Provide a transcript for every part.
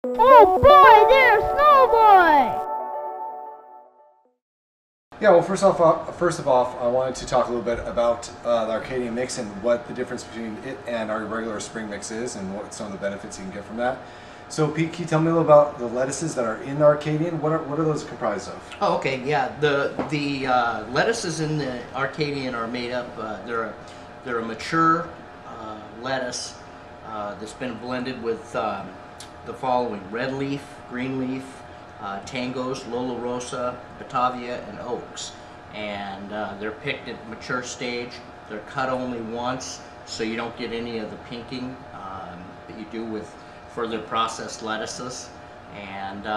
Oh boy, there's Snowboy! Yeah, well, first of all, I wanted to talk a little bit about the Arcadian mix and what the difference between it and our regular spring mix is, and what some of the benefits you can get from that. So, Pete, can you tell me a little about the lettuces that are in the Arcadian? What are those comprised of? Oh, okay, yeah. The lettuces in the Arcadian are made up. They're a mature lettuce that's been blended with the following: red leaf, green leaf, tangos, Lola Rosa, Batavia, and oaks. And they're picked at mature stage. They're cut only once, so you don't get any of the pinking that you do with further processed lettuces. And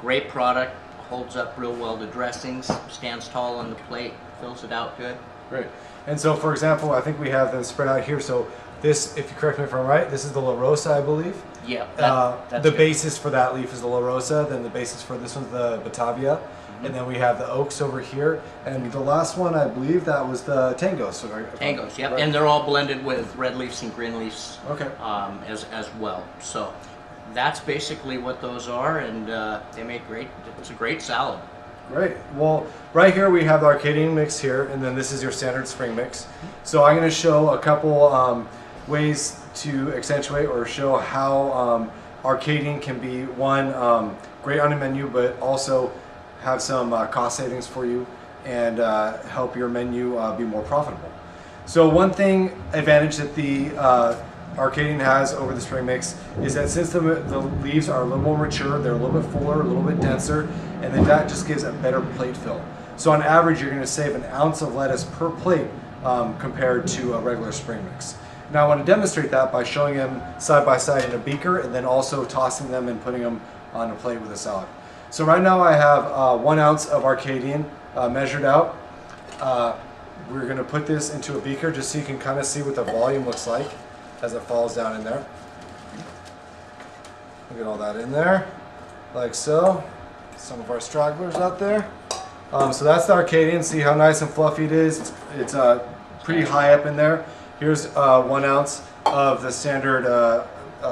great product, holds up real well to dressings, stands tall on the plate, fills it out good. Great. And so, for example, I think we have them spread out here. So this, if you correct me if I'm right, this is the La Rosa, I believe. Yeah, that's the good. basis for that leaf is the La Rosa, then the basis for this one's the Batavia, and then we have the oaks over here, and the last one, I believe that was the Tangos. So Tangos, yep, right. and they're all blended with red leaves and green leaves Okay. as well. So that's basically what those are, and they make great. It's a great salad. Great. Well, right here we have the Arcadian mix here, and then this is your standard spring mix. So I'm going to show a couple ways to accentuate or show how Arcadian can be one great on a menu, but also have some cost savings for you and help your menu be more profitable. So one advantage that the Arcadian has over the spring mix is that since the leaves are a little more mature, they're a little bit fuller, a little bit denser, and then that just gives a better plate fill. So on average, you're going to save an ounce of lettuce per plate compared to a regular spring mix. Now I want to demonstrate that by showing them side by side in a beaker and then also tossing them and putting them on a plate with a salad. So right now I have 1 ounce of Arcadian measured out. We're going to put this into a beaker just so you can kind of see what the volume looks like as it falls down in there. We'll get all that in there, like so. Some of our stragglers out there. So that's the Arcadian. See how nice and fluffy it is? It's pretty high up in there. Here's 1 ounce of the standard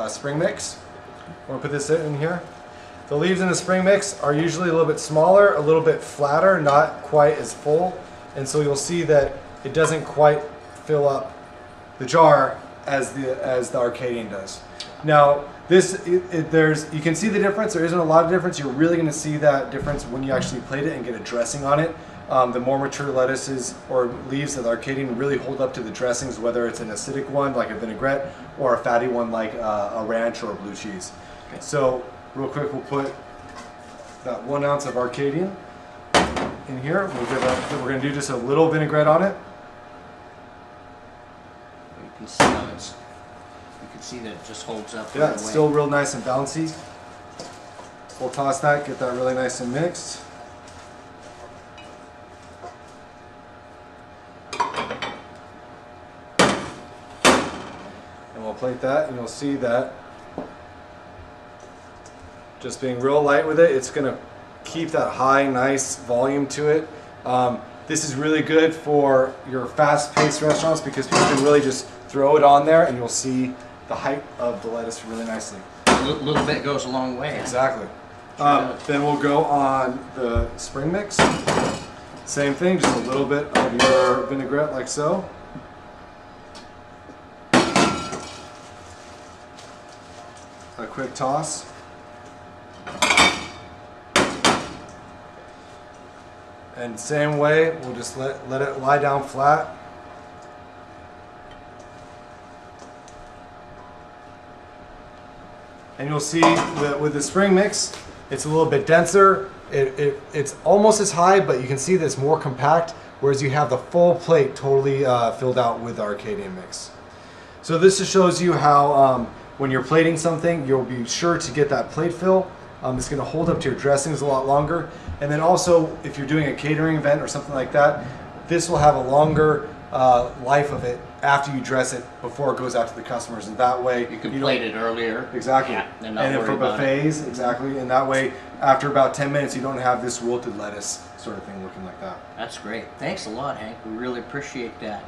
spring mix. We're gonna put this in here. The leaves in the spring mix are usually a little bit smaller, a little bit flatter, not quite as full. And so you'll see that it doesn't quite fill up the jar as the Arcadian does. Now, you can see the difference. There isn't a lot of difference. You're really going to see that difference when you actually plate it and get a dressing on it. The more mature lettuces or leaves of the Arcadian really hold up to the dressings, whether it's an acidic one like a vinaigrette or a fatty one like a ranch or a blue cheese. Okay. So, real quick, we'll put that 1 ounce of Arcadian in here. We're going to do just a little vinaigrette on it. You can see how you can see that it just holds up. Yeah, it's still real nice and bouncy. We'll toss that, get that really nice and mixed. And we'll plate that, and you'll see that just being real light with it, it's going to keep that high, nice volume to it. This is really good for your fast-paced restaurants because people can really just throw it on there and you'll see the height of the lettuce really nicely. A little bit goes a long way. Exactly. Then we'll go on the spring mix. Same thing, just a little bit of your vinaigrette like so. A quick toss. And same way, we'll just let it lie down flat. And you'll see that with the spring mix, it's a little bit denser. It's almost as high, but you can see that it's more compact, whereas you have the full plate totally filled out with the Arcadian mix. So this just shows you how when you're plating something, you'll be sure to get that plate fill. It's going to hold up to your dressings a lot longer. And then also, if you're doing a catering event or something like that, this will have a longer life of it after you dress it before it goes out to the customers. And that way you can plate it earlier. Exactly. Yeah, and then for buffets, exactly. And that way, after about 10 minutes, you don't have this wilted lettuce sort of thing looking like that. That's great. Thanks a lot, Hank. We really appreciate that.